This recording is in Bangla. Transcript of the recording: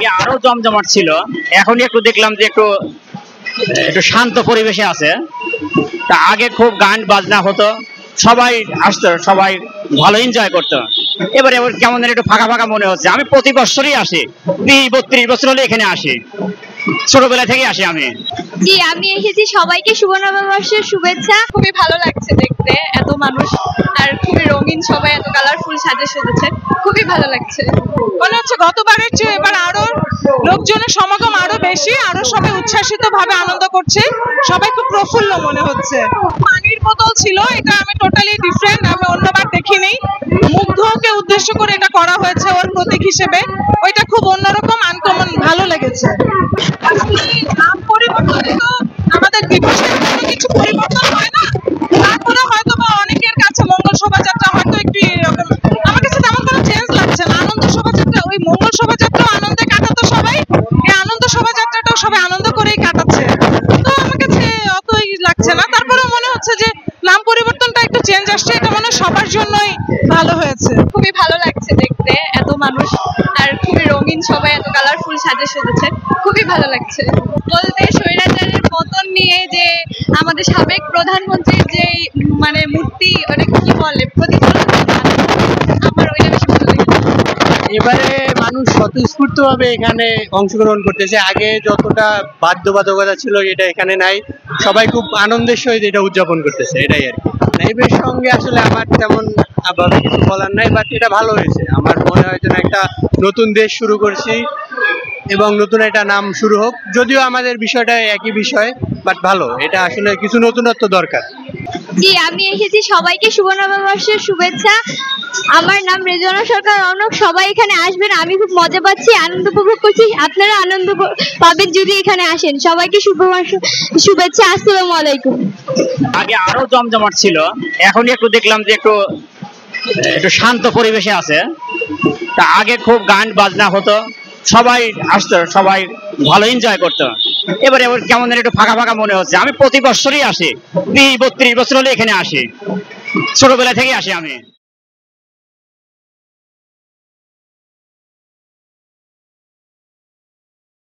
আগে আরো জমজমাট ছিল, এখন একটু দেখলাম যে একটু একটু শান্ত পরিবেশে আছে। তা আগে খুব গান বাজনা হতো, সবাই আসতো, সবাই ভালো এনজয় করতো। এবারে কেমন যেন একটু ফাঁকা ফাঁকা মনে হচ্ছে। আমি প্রতি বছরই আসি, 32 বছর হলে এখানে আসি, ছোটবেলা থেকে আসি আমি। জি, আমি এসেছি। সবাইকে শুভ নববর্ষের শুভেচ্ছা। খুবই ভালো লাগছে দেখতে, এত মানুষ আর খুবই রঙিন, সবাই এত কালারফুল সাজে সেজেছে, খুবই ভালো লাগছে। মনে হচ্ছে গতবারের চেয়ে এবার আরো লোকজনের সমাগম আরো বেশি, আরো সবাই উচ্ছ্বাসিত ভাবে আনন্দ করছে, সবাই খুব প্রফুল্ল মনে হচ্ছে। পানির বোতল ছিল, এটা আমি টোটালি ডিফারেন্ট, আমি অন্যবার দেখিনি। মুগ্ধকে উদ্দেশ্য করে এটা করা হয়েছে ওর প্রতীক হিসেবে, ওইটা খুব অন্যরকম, আনকমন, ভালো লেগেছে। নাম পরিবর্তনে তো আমাদের দিবসের কোনো কিছু পরিবর্তন হয় না, তারপরে হয়তো বা অনেকের কাছে মঙ্গল শোভাযাত্রা হয়তো একটু এরকম, আমার কাছে তেমন কোনো চেঞ্জ লাগছে না। আনন্দ শোভাযাত্রা, ওই মঙ্গল শোভাযাত্রা আনন্দে কাটাতো সবাই, এই আনন্দ শোভাযাত্রাটাও সবাই আনন্দ করেই কাটাচ্ছে, তো আমার কাছে অতই লাগছে না। তারপরে মনে হচ্ছে যে নাম পরিবর্তনটা একটু চেঞ্জ আসছে, এটা মনে হয় সবার জন্যই ভালো হয়েছে। খুবই ভালো লাগছে দেখতে, এত মানুষ আর খুবই রঙিন, সবাই এত কালারফুল সাজে সেজেছে, খুবই ভালো লাগছে। বলতে স্বৈরাচারের পতন নিয়ে যে আমাদের সাবেক প্রধানমন্ত্রীর যে মানে মূর্তি, ওটা কি বলে, প্রতিফলন, আমার ওইটা বেশি ভালো লেগেছে। এবারে মানুষ স্বতঃস্ফূর্ত ভাবে এখানে অংশগ্রহণ করতেছে, আগে যতটা বাধ্যবাধকতা ছিল এটা এখানে নাই, সবাই খুব আনন্দের সহিত এটা উদযাপন করতেছে, এটাই আর কি। এর সঙ্গে আসলে আমার তেমন আবার কিছু বলার নাই, বাট এটা ভালো হয়েছে। আমার মনে হয় যেন একটা নতুন দেশ শুরু করছি এবং নতুন একটা নাম শুরু হোক, যদিও আমাদের বিষয়টা একই বিষয়, বাট ভালো, এটা আসলে কিছু নতুনত্ব দরকার। জি, আমি এসেছি। সবাইকে শুভ নববর্ষের শুভেচ্ছা। আমার নাম রেজওয়ানা সরকার রৌনক। সবাই এখানে আসবেন, আমি খুব মজা পাচ্ছি, আনন্দ উপভোগ করছি, আপনারা আনন্দ পাবেন যদি এখানে আসেন। সবাইকে শুভেচ্ছা। আসসালামু আলাইকুম। আগে আরো জমজমাট ছিল, এখন একটু দেখলাম যে একটু একটু শান্ত পরিবেশে আছে। তা আগে খুব গান বাজনা হতো, সবাই আসতো, সবাই ভালো এনজয় করতো। এবারে কেমন যেন একটু ফাঁকা ফাঁকা মনে হচ্ছে। আমি প্রতি বছরই আসি, 32 বছর হলে এখানে আসি, ছোটবেলা থেকে আসি আমি।